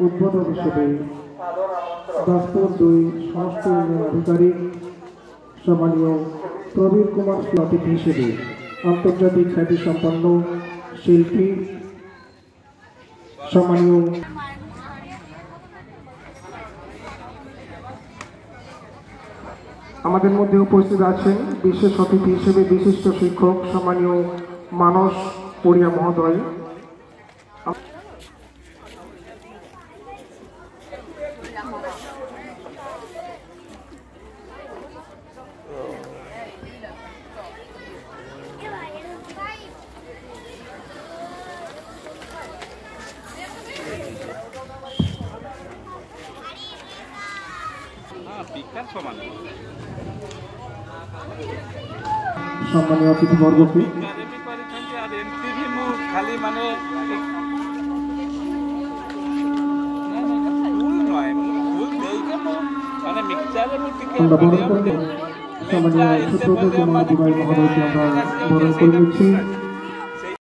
উদ্বোধক হিসেবে দাসপুর ২ সমষ্টি উন্নয়ন আধিকারিক সম্মানীয় প্রবীর কুমার অতিথি হিসেবে আন্তর্জাতিক খ্যাতিসম্পন্ন শিল্পী সম্মানীয় আমাদের মধ্যে উপস্থিত আছেন বিশেষ অতিথি হিসেবে বিশিষ্ট শিক্ষক সম্মানীয় মানস পড়িয়া মহোদয়। সম্মানীয় অতিথিবর্গকে আমরা বরণ করে সম্মানীয় সুব্রত কুমার মহোদয়কে আমরা বরণ করে নিচ্ছি।